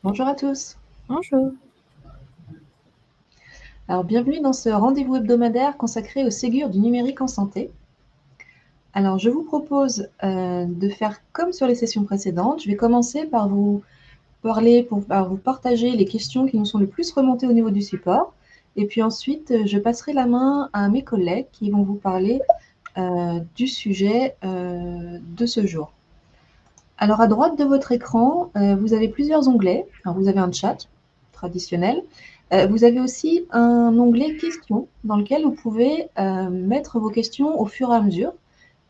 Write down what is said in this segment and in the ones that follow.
Bonjour à tous. Bonjour. Alors, bienvenue dans ce rendez-vous hebdomadaire consacré au Ségur du numérique en santé. Alors, je vous propose de faire comme sur les sessions précédentes. Je vais commencer par vous par vous partager les questions qui nous sont le plus remontées au niveau du support. Et puis ensuite, je passerai la main à mes collègues qui vont vous parler du sujet de ce jour. Alors, à droite de votre écran, vous avez plusieurs onglets. Alors, vous avez un chat traditionnel. Vous avez aussi un onglet questions dans lequel vous pouvez mettre vos questions au fur et à mesure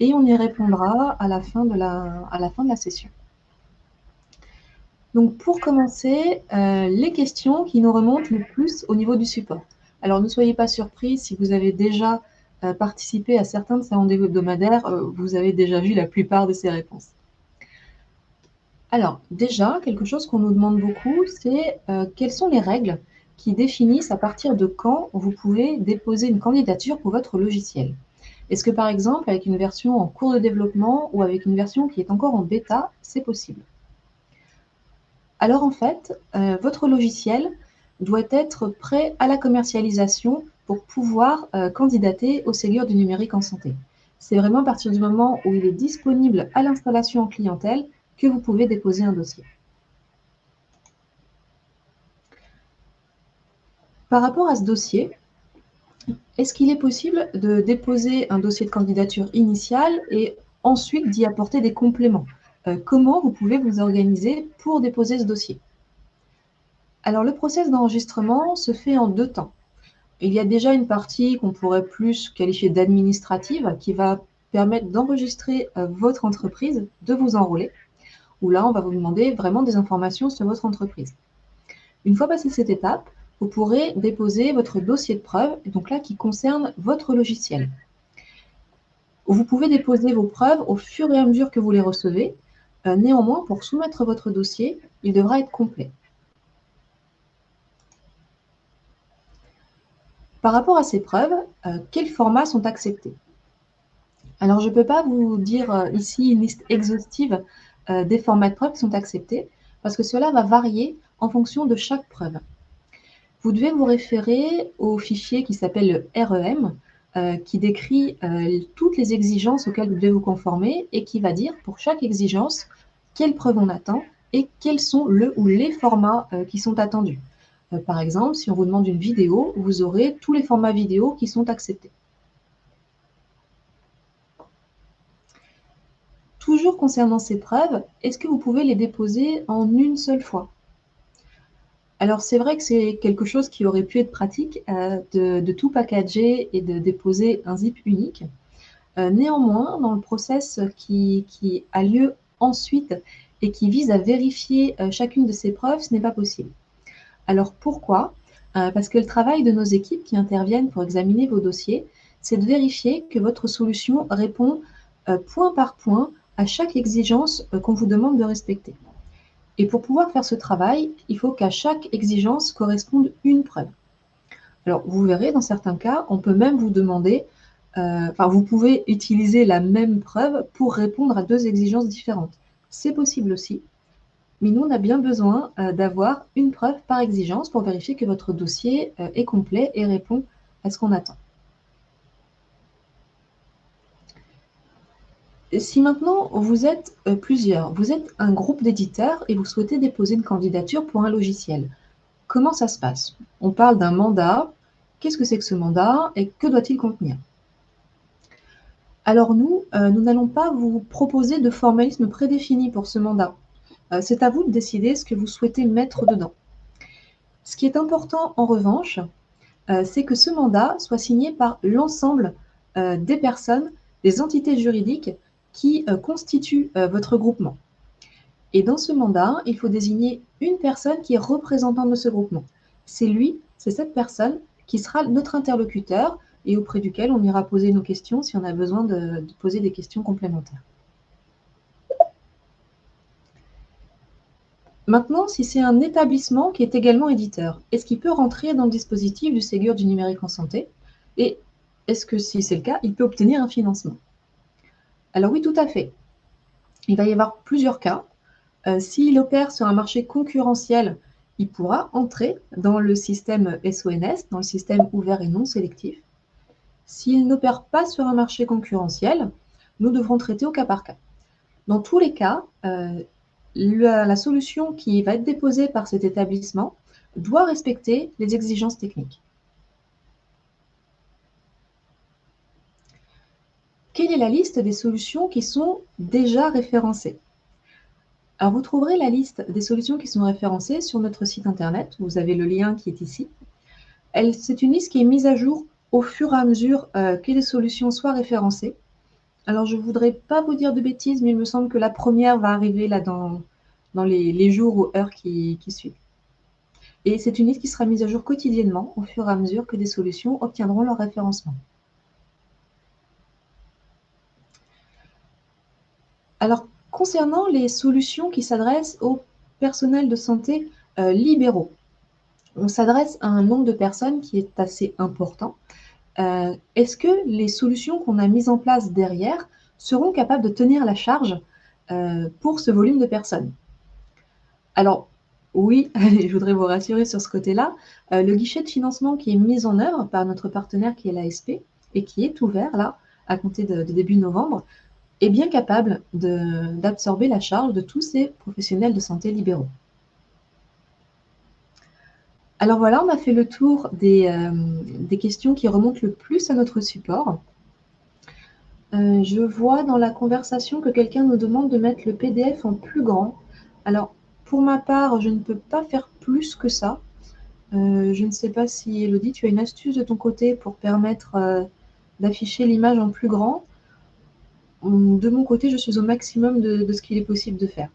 et on y répondra à la fin de la session. Donc, pour commencer, les questions qui nous remontent le plus au niveau du support. Alors, ne soyez pas surpris si vous avez déjà participé à certains de ces rendez-vous hebdomadaires, vous avez déjà vu la plupart de ces réponses. Alors, déjà, quelque chose qu'on nous demande beaucoup, c'est quelles sont les règles qui définissent à partir de quand vous pouvez déposer une candidature pour votre logiciel. Est-ce que, par exemple, avec une version en cours de développement ou avec une version qui est encore en bêta, c'est possible? Alors, en fait, votre logiciel doit être prêt à la commercialisation pour pouvoir candidater au Ségur du numérique en santé. C'est vraiment à partir du moment où il est disponible à l'installation en clientèle que vous pouvez déposer un dossier. Par rapport à ce dossier, est-ce qu'il est possible de déposer un dossier de candidature initial et ensuite d'y apporter des compléments? Comment vous pouvez vous organiser pour déposer ce dossier? Alors, le process d'enregistrement se fait en 2 temps. Il y a déjà une partie qu'on pourrait plus qualifier d'administrative, qui va permettre d'enregistrer votre entreprise, de vous enrôler, où là, on va vous demander vraiment des informations sur votre entreprise. Une fois passée cette étape, vous pourrez déposer votre dossier de preuve, donc là qui concerne votre logiciel. Vous pouvez déposer vos preuves au fur et à mesure que vous les recevez. Néanmoins, pour soumettre votre dossier, il devra être complet. Par rapport à ces preuves, quels formats sont acceptés? Alors, je ne peux pas vous dire ici une liste exhaustive des formats de preuves qui sont acceptés, parce que cela va varier en fonction de chaque preuve. Vous devez vous référer au fichier qui s'appelle le REM, qui décrit toutes les exigences auxquelles vous devez vous conformer et qui va dire pour chaque exigence quelles preuves on attend et quels sont le ou les formats qui sont attendus. Par exemple, si on vous demande une vidéo, vous aurez tous les formats vidéo qui sont acceptés. Toujours concernant ces preuves, est-ce que vous pouvez les déposer en une seule fois? Alors c'est vrai que c'est quelque chose qui aurait pu être pratique, de tout packager et de déposer un zip unique. Néanmoins, dans le process qui a lieu ensuite et qui vise à vérifier, chacune de ces preuves, ce n'est pas possible. Alors pourquoi? Parce que le travail de nos équipes qui interviennent pour examiner vos dossiers, c'est de vérifier que votre solution répond, point par point à chaque exigence, qu'on vous demande de respecter. Et pour pouvoir faire ce travail, il faut qu'à chaque exigence corresponde une preuve. Alors, vous verrez, dans certains cas, on peut même vous demander, vous pouvez utiliser la même preuve pour répondre à 2 exigences différentes. C'est possible aussi, mais nous, on a bien besoin d'avoir une preuve par exigence pour vérifier que votre dossier est complet et répond à ce qu'on attend. Si maintenant vous êtes plusieurs, vous êtes un groupe d'éditeurs et vous souhaitez déposer une candidature pour un logiciel, comment ça se passe? On parle d'un mandat. Qu'est-ce que c'est que ce mandat et que doit-il contenir? Alors nous, nous n'allons pas vous proposer de formalisme prédéfini pour ce mandat. C'est à vous de décider ce que vous souhaitez mettre dedans. Ce qui est important en revanche, c'est que ce mandat soit signé par l'ensemble des personnes, des entités juridiques qui constituent votre groupement. Et dans ce mandat, il faut désigner une personne qui est représentante de ce groupement. C'est cette personne qui sera notre interlocuteur et auprès duquel on ira poser nos questions si on a besoin de poser des questions complémentaires. Maintenant, si c'est un établissement qui est également éditeur, est-ce qu'il peut rentrer dans le dispositif du Ségur du numérique en santé? Et est-ce que, si c'est le cas, il peut obtenir un financement? Alors oui, tout à fait. Il va y avoir plusieurs cas. S'il opère sur un marché concurrentiel, il pourra entrer dans le système SONS, dans le système ouvert et non sélectif. S'il n'opère pas sur un marché concurrentiel, nous devrons traiter au cas par cas. Dans tous les cas, la solution qui va être déposée par cet établissement doit respecter les exigences techniques. Quelle est la liste des solutions qui sont déjà référencées? Alors, vous trouverez la liste des solutions qui sont référencées sur notre site internet. Vous avez le lien qui est ici. C'est une liste qui est mise à jour au fur et à mesure que les solutions soient référencées. Alors, je ne voudrais pas vous dire de bêtises, mais il me semble que la première va arriver là dans les jours ou heures qui suivent. Et c'est une liste qui sera mise à jour quotidiennement au fur et à mesure que des solutions obtiendront leur référencement. Alors, concernant les solutions qui s'adressent au personnel de santé libéraux, on s'adresse à un nombre de personnes qui est assez important. Est-ce que les solutions qu'on a mises en place derrière seront capables de tenir la charge pour ce volume de personnes? Alors, oui, je voudrais vous rassurer sur ce côté-là. Le guichet de financement qui est mis en œuvre par notre partenaire qui est l'ASP et qui est ouvert là, à compter de début novembre, est bien capable d'absorber la charge de tous ces professionnels de santé libéraux. Alors voilà, on a fait le tour des questions qui remontent le plus à notre support. Je vois dans la conversation que quelqu'un nous demande de mettre le PDF en plus grand. Alors, pour ma part, je ne peux pas faire plus que ça. Je ne sais pas si, Elodie, tu as une astuce de ton côté pour permettre d'afficher l'image en plus grand. De mon côté, je suis au maximum de ce qu'il est possible de faire.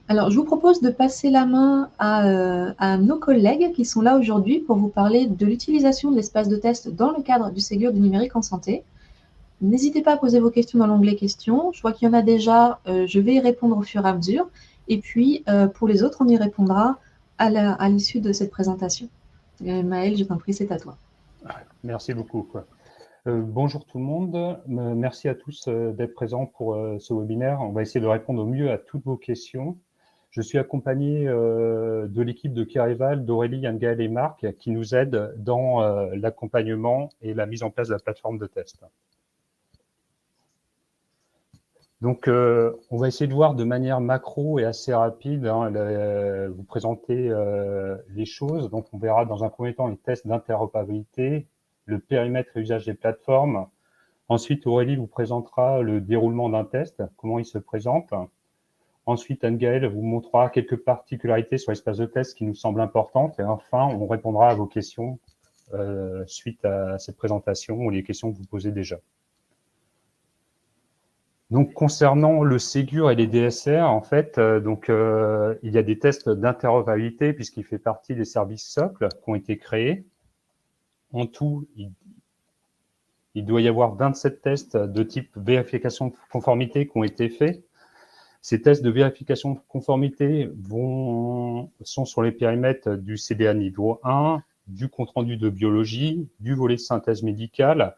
Alors, je vous propose de passer la main à nos collègues qui sont là aujourd'hui pour vous parler de l'utilisation de l'espace de test dans le cadre du Ségur du numérique en santé. N'hésitez pas à poser vos questions dans l'onglet questions. Je vois qu'il y en a déjà, je vais y répondre au fur et à mesure. Et puis, pour les autres, on y répondra à l'issue de cette présentation. Maëlle, je t'en prie, c'est à toi. Merci beaucoup. Bonjour tout le monde, merci à tous d'être présents pour ce webinaire. On va essayer de répondre au mieux à toutes vos questions. Je suis accompagné de l'équipe de Kereval, d'Aurélie, Yann-Gaël et Marc qui nous aident dans l'accompagnement et la mise en place de la plateforme de test. Donc, on va essayer de voir de manière macro et assez rapide, vous présenter les choses. Donc, on verra dans un premier temps les tests d'interopérabilité, le périmètre et usage des plateformes. Ensuite, Aurélie vous présentera le déroulement d'un test, comment il se présente. Ensuite, Anne-Gaëlle vous montrera quelques particularités sur l'espace de test qui nous semblent importantes. Et enfin, on répondra à vos questions suite à cette présentation ou les questions que vous posez déjà. Donc, concernant le Ségur et les DSR, en fait, il y a des tests d'interopérabilité puisqu'il fait partie des services socles qui ont été créés. En tout, il doit y avoir 27 tests de type vérification de conformité qui ont été faits. Ces tests de vérification de conformité sont sur les périmètres du CDA niveau 1, du compte-rendu de biologie, du volet de synthèse médicale,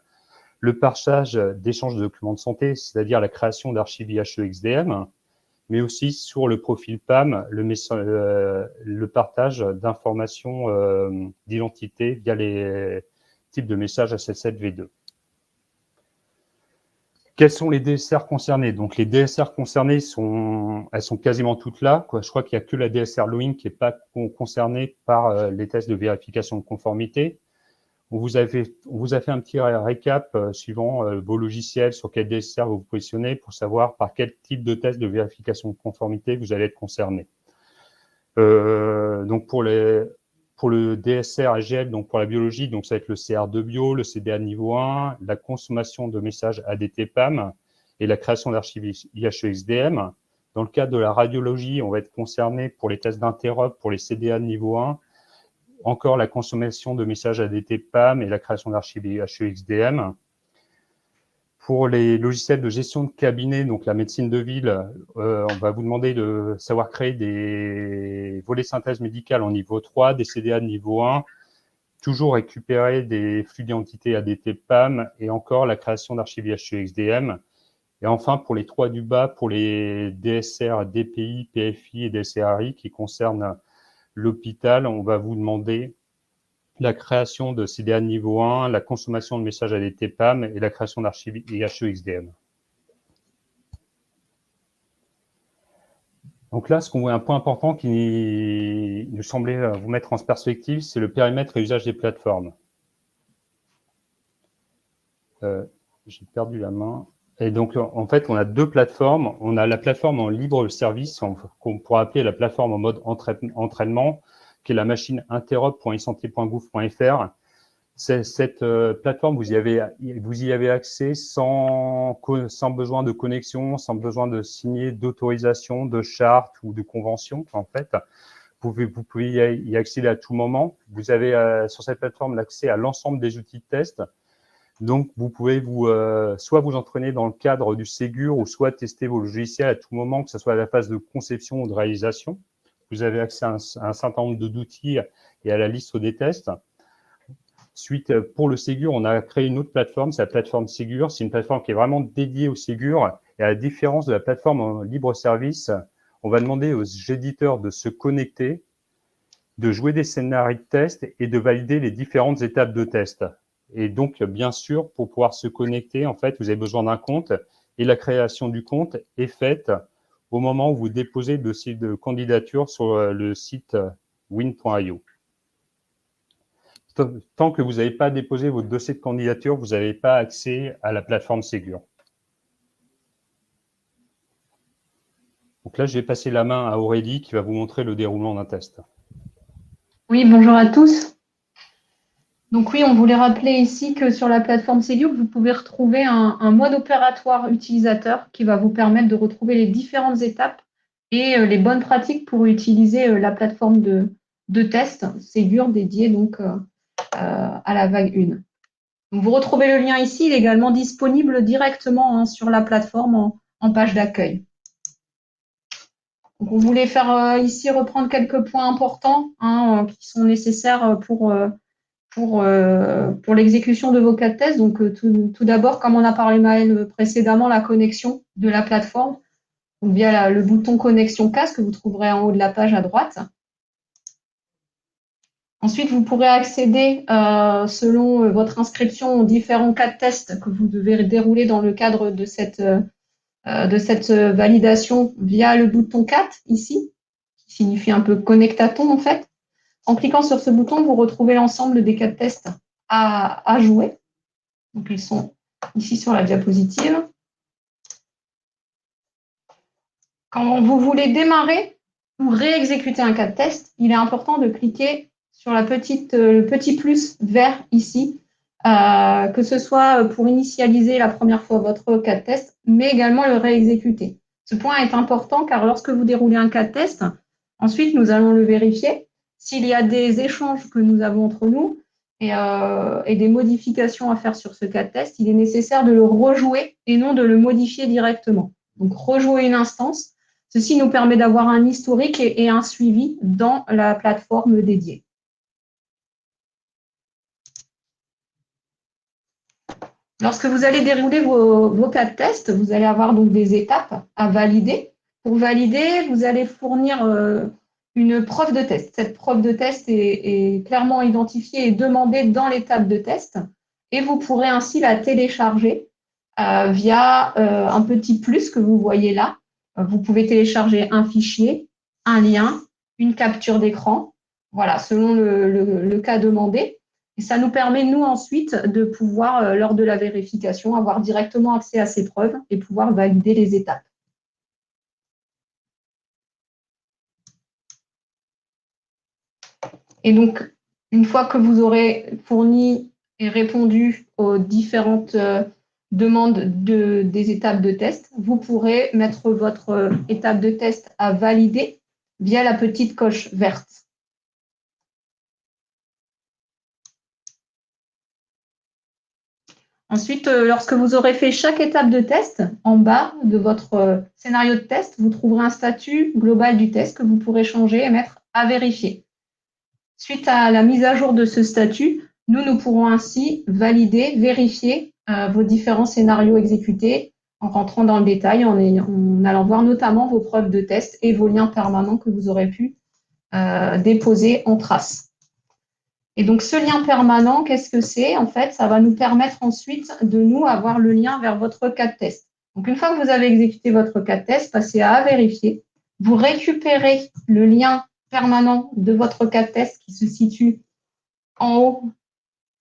le partage d'échanges de documents de santé, c'est-à-dire la création d'archives IHE-XDM, mais aussi sur le profil PAM, le partage d'informations d'identité via les types de messages HL7V2. Quels sont les DSR concernés? Donc, les DSR concernés, elles sont quasiment toutes là. Je crois qu'il n'y a que la DSR Loing qui n'est pas concernée par les tests de vérification de conformité. On vous a fait un petit récap suivant vos logiciels, sur quel DSR vous vous positionnez pour savoir par quel type de test de vérification de conformité vous allez être concerné. Donc, pour le DSR AGL, donc pour la biologie, donc ça va être le CR2 bio, le CDA niveau 1, la consommation de messages ADT-PAM et la création d'archives IHE-XDM. Dans le cadre de la radiologie, on va être concerné pour les tests d'interop, pour les CDA niveau 1, encore la consommation de messages ADT-PAM et la création d'archives IHE-XDM. Pour les logiciels de gestion de cabinet, donc la médecine de ville, on va vous demander de savoir créer des volets synthèse médicale en niveau 3, des CDA de niveau 1, toujours récupérer des flux d'identité ADT-PAM et encore la création d'archives IHE-XDM Et enfin, pour les trois du bas, pour les DSR, DPI, PFI et DSRI qui concernent l'hôpital, on va vous demander la création de CDA niveau 1, la consommation de messages ADT-PAM et la création d'archives IHE-XDM. Donc là, un point important qui nous semblait vous mettre en perspective, c'est le périmètre et usage des plateformes. J'ai perdu la main. Et donc, en fait, on a deux plateformes. On a la plateforme en libre service, qu'on pourrait appeler la plateforme en mode entraînement, qui est la machine interop.esanté.gouv.fr. Cette plateforme, vous y avez accès sans besoin de connexion, sans besoin de signer d'autorisation, de charte ou de convention, en fait. Vous pouvez y accéder à tout moment. Vous avez sur cette plateforme l'accès à l'ensemble des outils de test. Donc, vous pouvez soit vous entraîner dans le cadre du Ségur ou soit tester vos logiciels à tout moment, que ce soit à la phase de conception ou de réalisation. Vous avez accès à un certain nombre d'outils et à la liste des tests. Ensuite, pour le Ségur, on a créé une autre plateforme, c'est la plateforme Ségur. C'est une plateforme qui est vraiment dédiée au Ségur. Et à la différence de la plateforme en libre service, on va demander aux éditeurs de se connecter, de jouer des scénarios de test et de valider les différentes étapes de test. Et donc, bien sûr, pour pouvoir se connecter, en fait, vous avez besoin d'un compte et la création du compte est faite au moment où vous déposez le dossier de candidature sur le site win.io. Tant que vous n'avez pas déposé votre dossier de candidature, vous n'avez pas accès à la plateforme Ségur. Donc là, je vais passer la main à Aurélie qui va vous montrer le déroulement d'un test. Oui, bonjour à tous. Donc oui, on voulait rappeler ici que sur la plateforme Ségur, vous pouvez retrouver un mode opératoire utilisateur qui va vous permettre de retrouver les différentes étapes et les bonnes pratiques pour utiliser la plateforme de test Ségur dédiée donc à la vague 1. Donc, vous retrouvez le lien ici, il est également disponible directement sur la plateforme en page d'accueil. Donc, on voulait faire ici reprendre quelques points importants qui sont nécessaires pour l'exécution de vos cas de test. Donc, tout d'abord, comme on a parlé Maëlle précédemment, la connexion de la plateforme, donc via le bouton connexion casque que vous trouverez en haut de la page à droite. Ensuite, vous pourrez accéder selon votre inscription aux différents cas de test que vous devez dérouler dans le cadre de cette validation via le bouton 4 ici, qui signifie un peu connectaton en fait. En cliquant sur ce bouton, vous retrouvez l'ensemble des cas de test à jouer. Donc, ils sont ici sur la diapositive. Quand vous voulez démarrer ou réexécuter un cas de test, il est important de cliquer sur le petit plus vert ici, que ce soit pour initialiser la première fois votre cas de test, mais également le réexécuter. Ce point est important car lorsque vous déroulez un cas de test, ensuite nous allons le vérifier. S'il y a des échanges que nous avons entre nous et des modifications à faire sur ce cas de test, il est nécessaire de le rejouer et non de le modifier directement. Donc, rejouer une instance. Ceci nous permet d'avoir un historique et un suivi dans la plateforme dédiée. Lorsque vous allez dérouler vos cas de test, vous allez avoir donc des étapes à valider. Pour valider, vous allez fournir une preuve de test. Cette preuve de test est clairement identifiée et demandée dans l'étape de test. Et vous pourrez ainsi la télécharger via un petit plus que vous voyez là. Vous pouvez télécharger un fichier, un lien, une capture d'écran, voilà, selon le cas demandé. Et ça nous permet, nous, ensuite, de pouvoir, lors de la vérification, avoir directement accès à ces preuves et pouvoir valider les étapes. Et donc, une fois que vous aurez fourni et répondu aux différentes demandes des étapes de test, vous pourrez mettre votre étape de test à valider via la petite coche verte. Ensuite, lorsque vous aurez fait chaque étape de test, en bas de votre scénario de test, vous trouverez un statut global du test que vous pourrez changer et mettre à vérifier. Suite à la mise à jour de ce statut, nous pourrons ainsi valider, vérifier vos différents scénarios exécutés en rentrant dans le détail, en allant voir notamment vos preuves de test et vos liens permanents que vous aurez pu déposer en trace. Et donc, ce lien permanent, qu'est-ce que c'est? En fait, ça va nous permettre ensuite de nous avoir le lien vers votre cas de test. Donc, une fois que vous avez exécuté votre cas de test, passez à vérifier. Vous récupérez le lien permanent de votre cas de test qui se situe en haut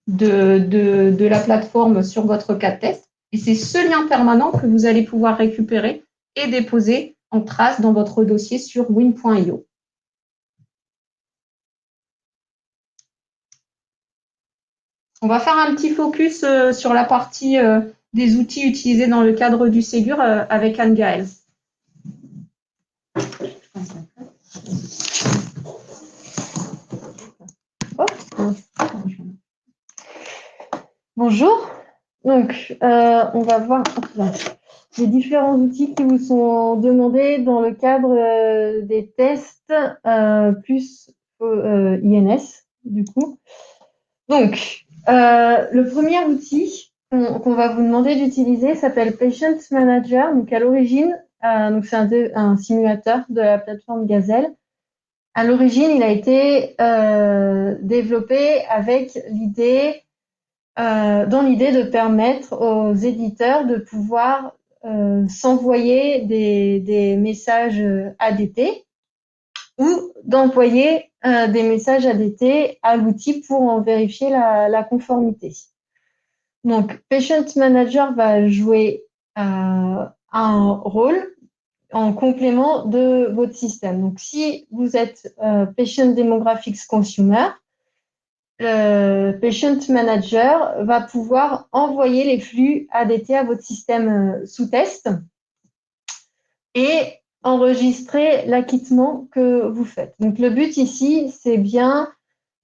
de la plateforme sur votre cas de test. Et c'est ce lien permanent que vous allez pouvoir récupérer et déposer en trace dans votre dossier sur win.io. On va faire un petit focus sur la partie des outils utilisés dans le cadre du Ségur avec Anne-Gaëlle. Bonjour. Donc, on va voir les différents outils qui vous sont demandés dans le cadre des tests plus INS, du coup. Donc, le premier outil qu'on va vous demander d'utiliser s'appelle Patient Manager. Donc, à l'origine, c'est un simulateur de la plateforme Gazelle. À l'origine, il a été développé avec dans l'idée de permettre aux éditeurs de pouvoir s'envoyer des messages ADT ou d'envoyer des messages ADT à l'outil pour en vérifier la conformité. Donc, Patient Manager va jouer un rôle en complément de votre système. Donc, si vous êtes Patient Demographics Consumer, le Patient Manager va pouvoir envoyer les flux ADT à votre système sous test et enregistrer l'acquittement que vous faites. Donc, le but ici, c'est bien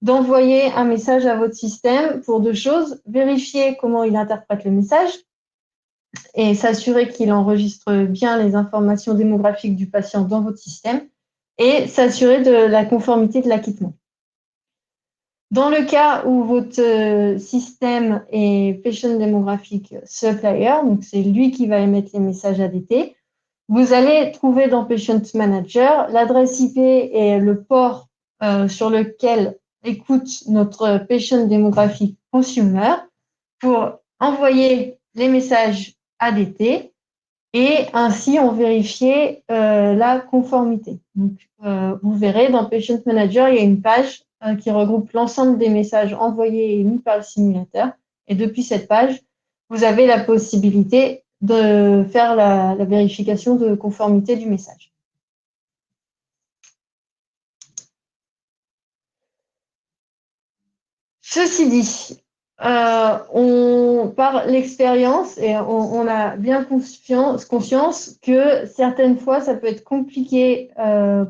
d'envoyer un message à votre système pour deux choses: vérifier comment il interprète le message et s'assurer qu'il enregistre bien les informations démographiques du patient dans votre système et s'assurer de la conformité de l'acquittement. Dans le cas où votre système est Patient Demographic Supplier, donc c'est lui qui va émettre les messages ADT, vous allez trouver dans Patient Manager l'adresse IP et le port sur lequel écoute notre Patient Demographic Consumer pour envoyer les messages ADT et ainsi en vérifier la conformité. Donc, vous verrez dans Patient Manager, il y a une page qui regroupe l'ensemble des messages envoyés et émis par le simulateur. Et depuis cette page, vous avez la possibilité de faire la vérification de conformité du message. Ceci dit, par l'expérience, et on a bien conscience que certaines fois, ça peut être compliqué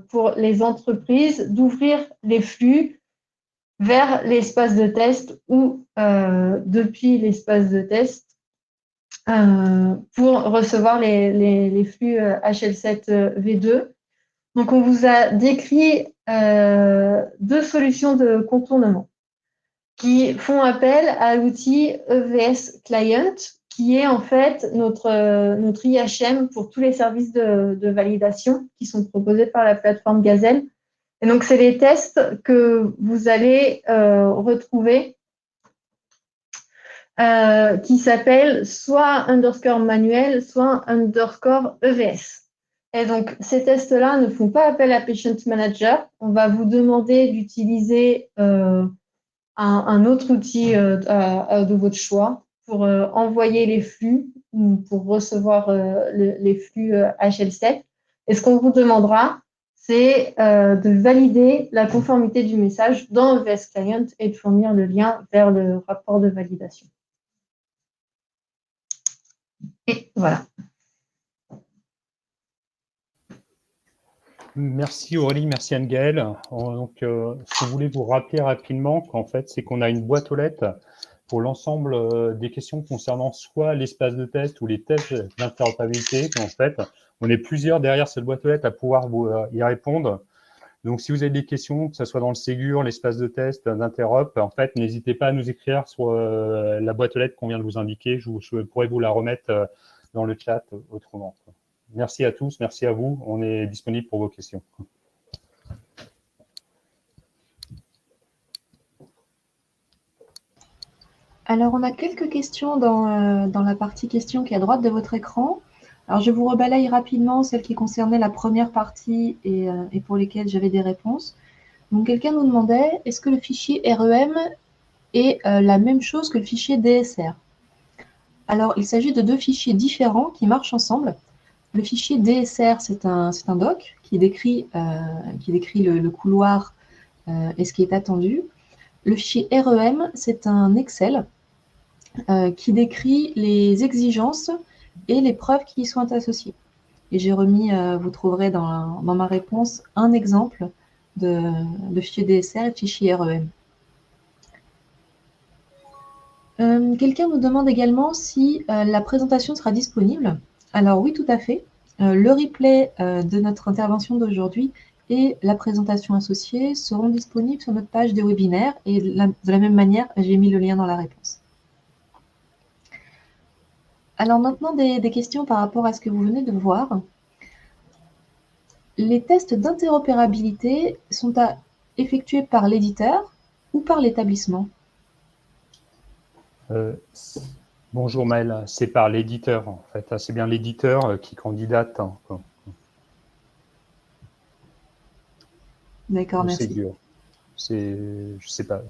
pour les entreprises d'ouvrir les flux vers l'espace de test ou depuis l'espace de test pour recevoir les flux HL7 V2. Donc, on vous a décrit deux solutions de contournement qui font appel à l'outil EVS Client, qui est en fait notre IHM pour tous les services de validation qui sont proposés par la plateforme Gazelle. Et donc, c'est les tests que vous allez retrouver qui s'appellent soit _manuel, soit _EVS. Et donc, ces tests-là ne font pas appel à Patient Manager. On va vous demander d'utiliser un autre outil de votre choix pour envoyer les flux ou pour recevoir les flux HL7. Et ce qu'on vous demandera, c'est de valider la conformité du message dans EVS Client et de fournir le lien vers le rapport de validation. Et voilà. Merci Aurélie, merci Anne-Gaëlle. Donc, je voulais vous rappeler rapidement qu'en fait, c'est qu'on a une boîte aux lettres pour l'ensemble des questions concernant soit l'espace de test ou les tests d'interopérabilité. En fait, on est plusieurs derrière cette boîte aux lettres à pouvoir vous y répondre. Donc, si vous avez des questions, que ce soit dans le Ségur, l'espace de test, d'interop, en fait, n'hésitez pas à nous écrire sur la boîte aux lettres qu'on vient de vous indiquer. Je pourrais vous la remettre dans le chat autrement. Merci à tous, merci à vous. On est disponible pour vos questions. Alors, on a quelques questions dans la partie questions qui est à droite de votre écran. Alors, je vous rebalaye rapidement celles qui concernaient la première partie et pour lesquelles j'avais des réponses. Donc, quelqu'un nous demandait, est-ce que le fichier REM est la même chose que le fichier DSR? Alors, il s'agit de deux fichiers différents qui marchent ensemble. Le fichier DSR, c'est un doc qui décrit le couloir et ce qui est attendu. Le fichier REM, c'est un Excel qui décrit les exigences et les preuves qui y sont associées. Et j'ai remis, vous trouverez dans ma réponse, un exemple de fichier DSR et de fichier REM. Quelqu'un nous demande également si la présentation sera disponible. Alors oui, tout à fait. Le replay de notre intervention d'aujourd'hui et la présentation associée seront disponibles sur notre page des webinaires et de la même manière, j'ai mis le lien dans la réponse. Alors maintenant, des questions par rapport à ce que vous venez de voir. Les tests d'interopérabilité sont effectués par l'éditeur ou par l'établissement? Bonjour Maëlle, c'est par l'éditeur en fait. C'est bien l'éditeur qui candidate. D'accord, merci. Ségur. Je sais pas.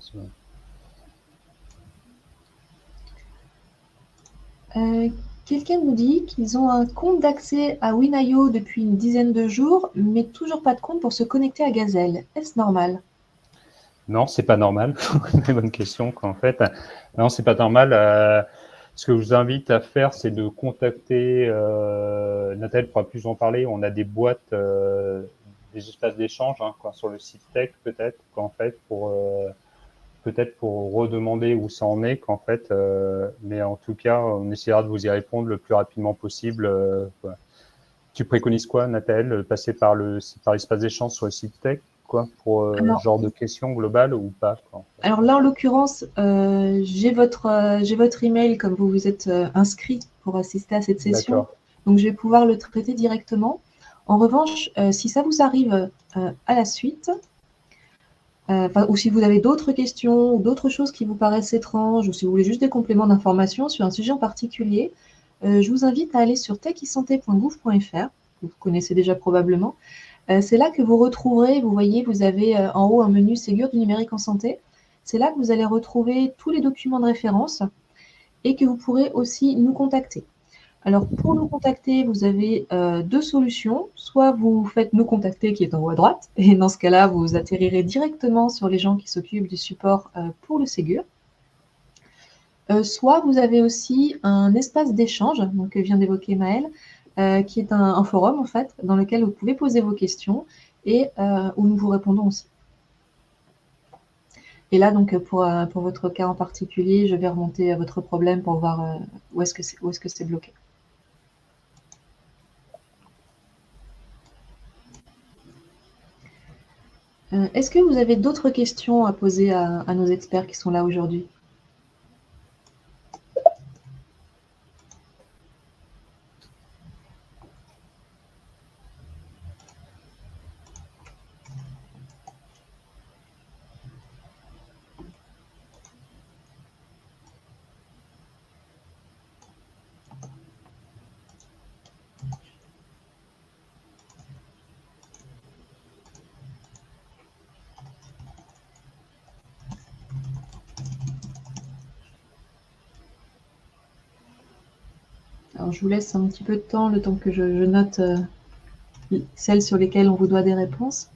Quelqu'un nous dit qu'ils ont un compte d'accès à Win.io depuis une dizaine de jours, mais toujours pas de compte pour se connecter à Gazelle. Est-ce normal? Non, c'est pas normal. Très bonne question, en fait. Non, c'est pas normal. Ce que je vous invite à faire, c'est de contacter Nathalie pourra plus en parler. On a des boîtes, des espaces d'échange sur le site tech, peut-être, qu'en fait, peut-être pour redemander où ça en est, qu'en fait, mais en tout cas, on essaiera de vous y répondre le plus rapidement possible. Tu préconises quoi, Nathalie, passer par l'espace d'échange sur le site tech, pour genre de questions globales ou pas, quoi? Alors là, en l'occurrence, j'ai votre email comme vous vous êtes inscrit pour assister à cette session. Donc, je vais pouvoir le traiter directement. En revanche, si ça vous arrive à la suite, ou si vous avez d'autres questions ou d'autres choses qui vous paraissent étranges, ou si vous voulez juste des compléments d'information sur un sujet en particulier, je vous invite à aller sur techisanté.gouv.fr, que vous connaissez déjà probablement. C'est là que vous retrouverez, vous voyez, vous avez en haut un menu Ségur du numérique en santé. C'est là que vous allez retrouver tous les documents de référence et que vous pourrez aussi nous contacter. Alors, pour nous contacter, vous avez deux solutions. Soit vous faites nous contacter, qui est en haut à droite, et dans ce cas-là, vous atterrirez directement sur les gens qui s'occupent du support pour le Ségur. Soit vous avez aussi un espace d'échange, donc que vient d'évoquer Maëlle, qui est un forum, en fait, dans lequel vous pouvez poser vos questions et où nous vous répondons aussi. Et là, donc, pour votre cas en particulier, je vais remonter votre problème pour voir où est-ce que c'est bloqué. Est-ce que vous avez d'autres questions à poser à nos experts qui sont là aujourd'hui? Alors, je vous laisse un petit peu de temps, le temps que je note celles sur lesquelles on vous doit des réponses.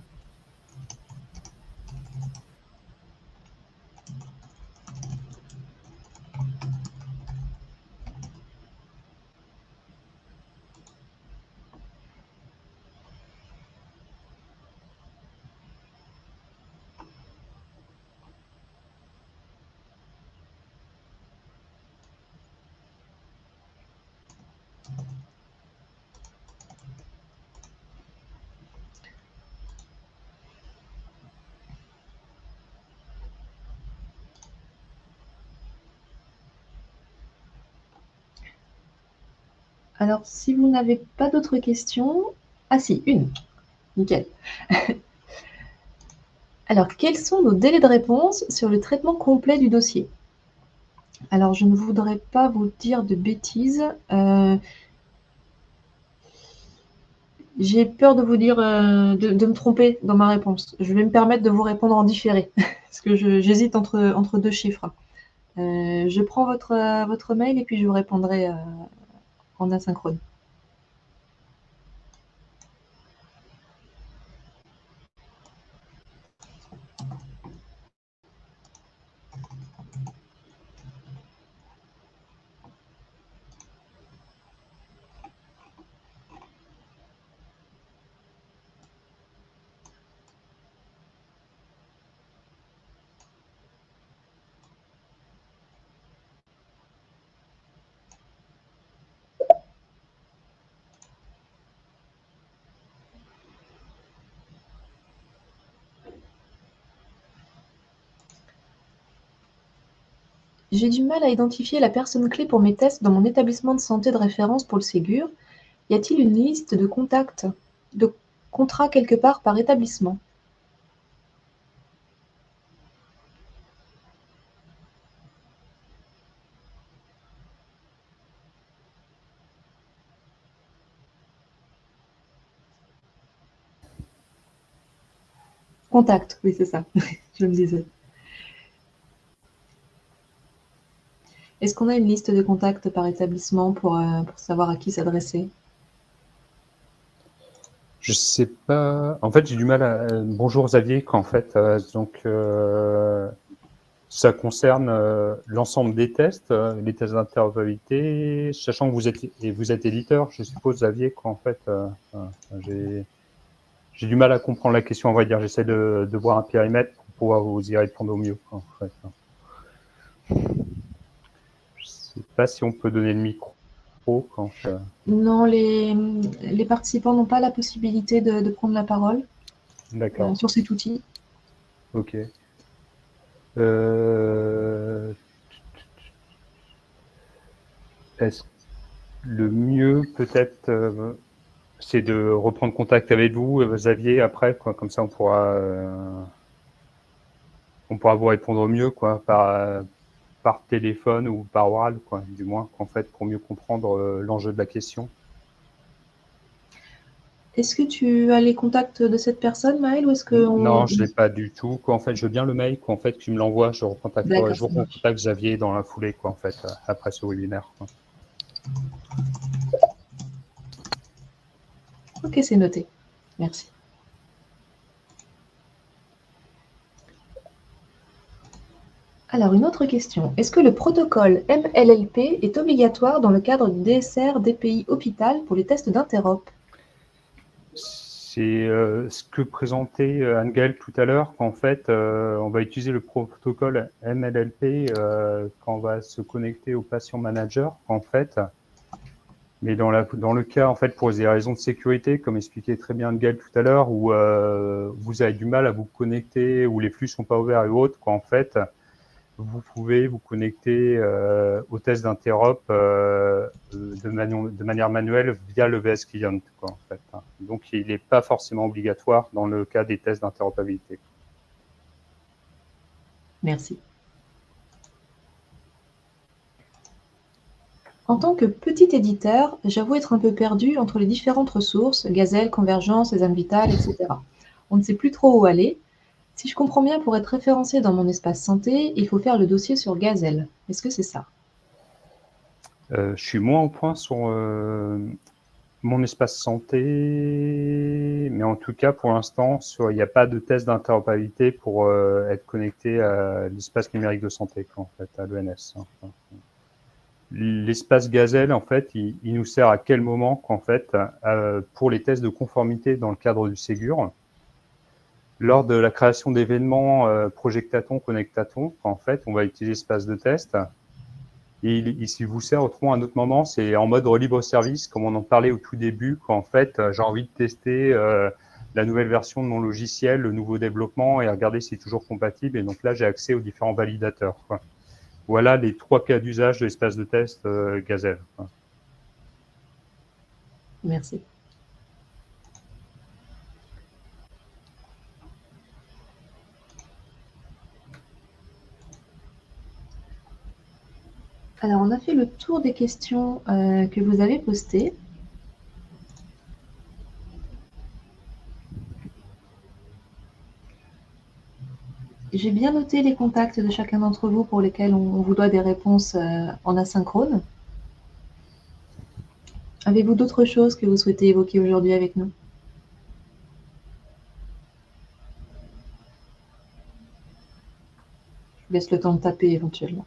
Alors, si vous n'avez pas d'autres questions... Ah si, une. Nickel. Alors, quels sont nos délais de réponse sur le traitement complet du dossier? Alors, je ne voudrais pas vous dire de bêtises. J'ai peur de vous dire, de me tromper dans ma réponse. Je vais me permettre de vous répondre en différé, parce que j'hésite entre deux chiffres. Je prends votre mail et puis je vous répondrai en asynchrone. J'ai du mal à identifier la personne clé pour mes tests dans mon établissement de santé de référence pour le Ségur. Y a-t-il une liste de contacts, de contrats quelque part par établissement? Contact, oui, c'est ça. Je me disais. Est-ce qu'on a une liste de contacts par établissement pour savoir à qui s'adresser? Je sais pas. En fait, j'ai du mal à. Bonjour Xavier, qu'en fait, ça concerne l'ensemble des tests, les tests d'interopérabilité, sachant que vous êtes éditeur, je suppose Xavier, qu'en fait, j'ai du mal à comprendre la question, on va dire. J'essaie de voir un périmètre pour pouvoir vous y répondre au mieux, en fait. Je sais pas si on peut donner le micro quand. Non, les participants n'ont pas la possibilité de prendre la parole sur cet outil. Ok. Est-ce le mieux peut-être c'est de reprendre contact avec vous, Xavier, après, quoi. Comme ça on pourra vous répondre au mieux, quoi, par téléphone ou par oral, quoi, du moins, en fait, pour mieux comprendre l'enjeu de la question. Est-ce que tu as les contacts de cette personne, Maël, ou est-ce que Non, je l'ai pas du tout, quoi. En fait, je veux bien le mail, quoi, en fait, que tu me l'envoies, je vous recontacte Xavier dans la foulée, quoi, en fait, après ce webinaire, quoi. Ok, c'est noté. Merci. Alors, une autre question. Est-ce que le protocole MLLP est obligatoire dans le cadre du DSR DPI Hôpital pour les tests d'interop? C'est ce que présentait Anne-Gaëlle tout à l'heure, qu'en fait, on va utiliser le protocole MLLP quand on va se connecter au patient manager, en fait. Mais dans le cas, en fait, pour des raisons de sécurité, comme expliquait très bien Anne-Gaëlle tout à l'heure, où vous avez du mal à vous connecter, où les flux sont pas ouverts et autres, en fait, vous pouvez vous connecter au test d'interop de manière manuelle via le VS Client, quoi, en fait. Donc, il n'est pas forcément obligatoire dans le cas des tests d'interopérabilité. Merci. En tant que petit éditeur, j'avoue être un peu perdu entre les différentes ressources, Gazelle, Convergence, Exam Vital, etc. On ne sait plus trop où aller. Si je comprends bien, pour être référencé dans mon espace santé, il faut faire le dossier sur Gazelle. Est-ce que c'est ça? Je suis moins au point sur mon espace santé, mais en tout cas, pour l'instant, il n'y a pas de test d'interopérabilité pour être connecté à l'espace numérique de santé, en fait, à l'ENS. L'espace Gazelle, en fait, il nous sert à quel moment, qu'en fait, pour les tests de conformité dans le cadre du Ségur, lors de la création d'événements projectatons, connectatons, en fait, on va utiliser l'espace de test. Et il vous sert autrement à un autre moment, c'est en mode libre service, comme on en parlait au tout début, quand en fait, j'ai envie de tester la nouvelle version de mon logiciel, le nouveau développement, et regarder si c'est toujours compatible. Et donc là, j'ai accès aux différents validateurs, quoi. Voilà les 3 cas d'usage de l'espace de test Gazelle. Merci. Alors, on a fait le tour des questions que vous avez postées. J'ai bien noté les contacts de chacun d'entre vous pour lesquels on vous doit des réponses en asynchrone. Avez-vous d'autres choses que vous souhaitez évoquer aujourd'hui avec nous? Je vous laisse le temps de taper éventuellement.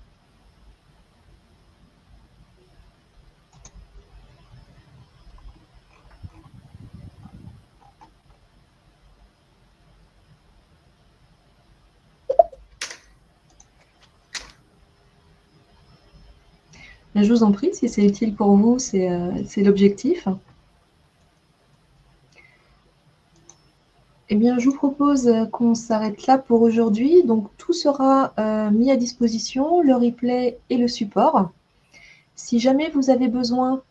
Je vous en prie, si c'est utile pour vous, c'est l'objectif. Eh bien, je vous propose qu'on s'arrête là pour aujourd'hui. Donc, tout sera mis à disposition, le replay et le support. Si jamais vous avez besoin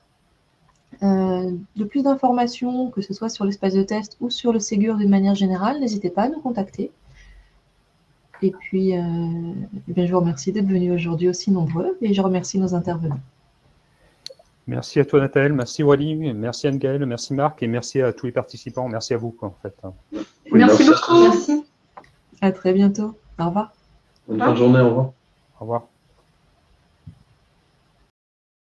de plus d'informations, que ce soit sur l'espace de test ou sur le Ségur d'une manière générale, n'hésitez pas à nous contacter. Et puis, eh bien, je vous remercie d'être venus aujourd'hui aussi nombreux et je remercie nos intervenants. Merci à toi, Nathalie. Merci, Wally. Merci, Anne-Gaëlle. Merci, Marc. Et merci à tous les participants. Merci à vous, en fait. Oui, Merci merci. beaucoup. Merci. À très bientôt. Au revoir. Bonne fin de journée, au revoir. Au revoir.